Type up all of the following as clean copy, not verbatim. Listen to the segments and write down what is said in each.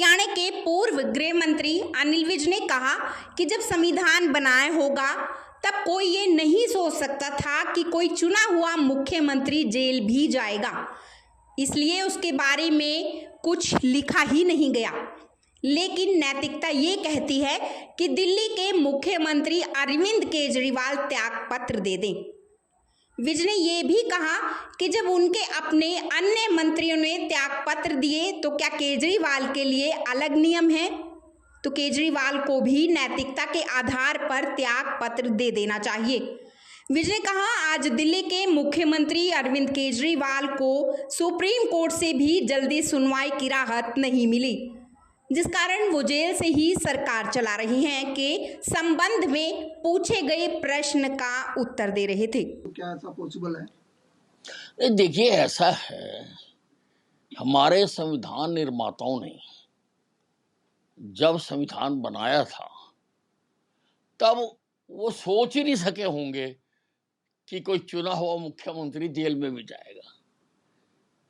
हरियाणा के पूर्व गृह मंत्री अनिल विज ने कहा कि जब संविधान बनाया होगा तब कोई ये नहीं सोच सकता था कि कोई चुना हुआ मुख्यमंत्री जेल भी जाएगा, इसलिए उसके बारे में कुछ लिखा ही नहीं गया। लेकिन नैतिकता ये कहती है कि दिल्ली के मुख्यमंत्री अरविंद केजरीवाल त्याग पत्र दे दें। विज ने यह भी कहा कि जब उनके अपने अन्य मंत्रियों ने त्याग पत्र दिए तो क्या केजरीवाल के लिए अलग नियम है? तो केजरीवाल को भी नैतिकता के आधार पर त्याग पत्र दे देना चाहिए। विज ने कहा, आज दिल्ली के मुख्यमंत्री अरविंद केजरीवाल को सुप्रीम कोर्ट से भी जल्दी सुनवाई की राहत नहीं मिली, जिस कारण वो जेल से ही सरकार चला रही हैं के संबंध में पूछे गए प्रश्न का उत्तर दे रहे थे। तो क्या ऐसा पॉसिबल है? देखिए, ऐसा है, हमारे संविधान निर्माताओं ने जब संविधान बनाया था तब वो सोच ही नहीं सके होंगे कि कोई चुना हुआ मुख्यमंत्री जेल में भी जाएगा,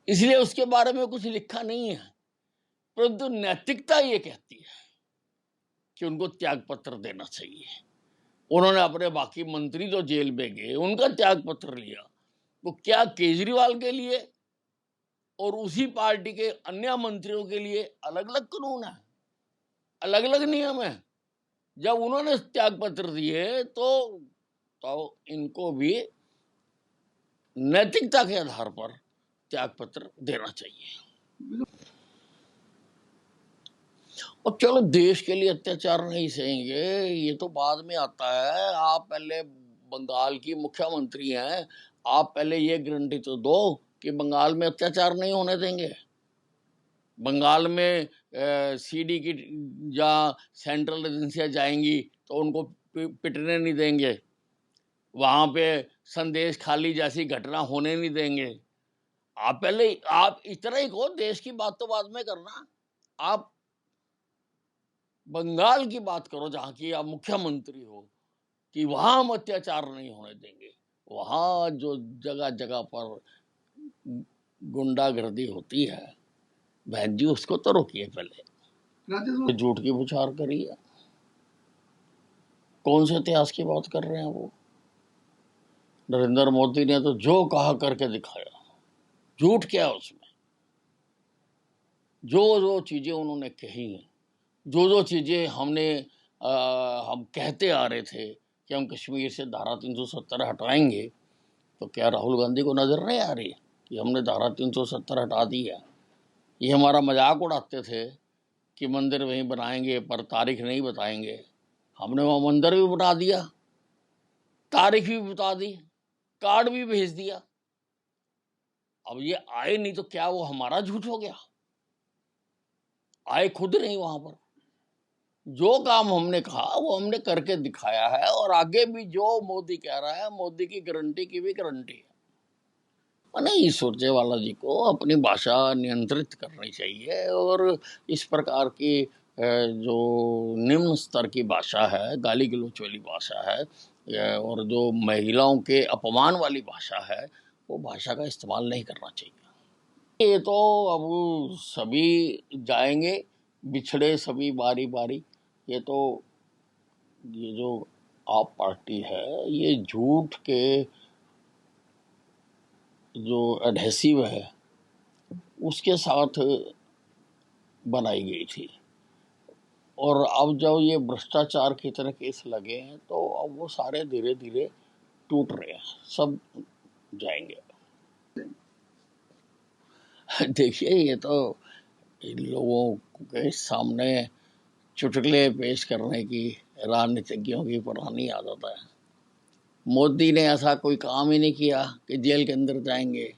इसलिए उसके बारे में कुछ लिखा नहीं है। परंतु नैतिकता ये कहती है कि उनको त्याग पत्र देना चाहिए। उन्होंने अपने बाकी मंत्री तो जेल में गए, उनका त्याग पत्र लिया, तो क्या केजरीवाल के लिए और उसी पार्टी के अन्य मंत्रियों के लिए अलग अलग कानून है, अलग अलग नियम है? जब उन्होंने त्याग पत्र दिए तो इनको भी नैतिकता के आधार पर त्याग पत्र देना चाहिए। और चलो, देश के लिए अत्याचार नहीं सहेंगे, ये तो बाद में आता है। आप पहले बंगाल की मुख्यमंत्री हैं, आप पहले ये गारंटी तो दो कि बंगाल में अत्याचार नहीं होने देंगे। बंगाल में सीडी की या सेंट्रल एजेंसियां जाएंगी तो उनको पिटने नहीं देंगे, वहां पे संदेश खाली जैसी घटना होने नहीं देंगे। आप इतना ही कहो, देश की बात तो बाद में करना, आप बंगाल की बात करो जहां की आप मुख्यमंत्री हो, कि वहां हम अत्याचार नहीं होने देंगे। वहां जो जगह जगह पर गुंडागर्दी होती है, बहन जी, उसको तो रोकिए पहले। झूठ की पुचार करिए, कौन से इतिहास की बात कर रहे हैं वो? नरेंद्र मोदी ने तो जो कहा करके दिखाया, झूठ क्या है उसमें? जो जो चीजें उन्होंने कही हैं, जो जो चीजें हम कहते आ रहे थे कि हम कश्मीर से धारा 370 हटाएंगे, तो क्या राहुल गांधी को नजर नहीं आ रही कि हमने धारा 370 हटा दी है? ये हमारा मजाक उड़ाते थे कि मंदिर वहीं बनाएंगे पर तारीख नहीं बताएंगे। हमने वहाँ मंदिर भी बना दिया, तारीख भी बता दी, कार्ड भी भेज दिया। अब ये आए नहीं तो क्या वो हमारा झूठ हो गया? आए खुद नहीं वहां पर। जो काम हमने कहा वो हमने करके दिखाया है, और आगे भी जो मोदी कह रहा है, मोदी की गारंटी की भी गारंटी है। नहीं, सुरजेवाला जी को अपनी भाषा नियंत्रित करनी चाहिए, और इस प्रकार की जो निम्न स्तर की भाषा है, गाली गलौच वाली भाषा है, और जो महिलाओं के अपमान वाली भाषा है, वो भाषा का इस्तेमाल नहीं करना चाहिए। ये तो अब सभी जाएंगे, बिछड़े सभी बारी बारी। ये जो आप पार्टी है, ये झूठ के जो एडहेसिव है उसके साथ बनाई गई थी, और अब जब ये भ्रष्टाचार की तरह केस लगे हैं तो अब वो सारे धीरे धीरे टूट रहे हैं, सब जाएंगे। देखिए, ये तो इन लोगों के सामने चुटकुले पेश करने की राजनीतिज्ञों की पुरानी आदत है। मोदी ने ऐसा कोई काम ही नहीं किया कि जेल के अंदर जाएंगे।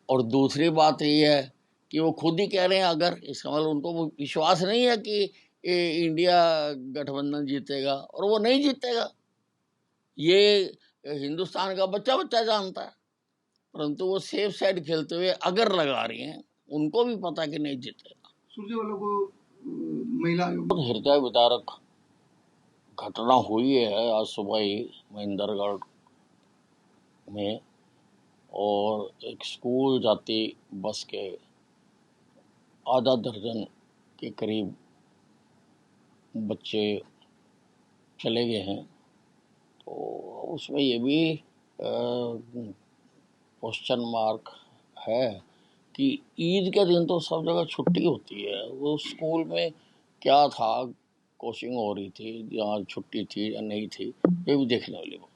और दूसरी बात ये है कि वो खुद ही कह रहे हैं, अगर इसका मतलब उनको विश्वास नहीं है कि इंडिया गठबंधन जीतेगा, और वो नहीं जीतेगा, ये हिंदुस्तान का बच्चा बच्चा जानता है। परंतु वो सेफ साइड खेलते हुए अगर लगा रही हैं, उनको भी पता कि नहीं जीतेगा। सुरजेवाला को महिला हृदय विदारक घटना हुई है आज सुबह ही महेंद्रगढ़ में, और एक स्कूल जाती बस के आधा दर्जन के करीब बच्चे चले गए हैं, तो उसमें ये भी क्वेश्चन मार्क है कि ईद के दिन तो सब जगह छुट्टी होती है, वो स्कूल में क्या था, कोचिंग हो रही थी, यहाँ छुट्टी थी या नहीं थी, ये भी देखने वाली बात।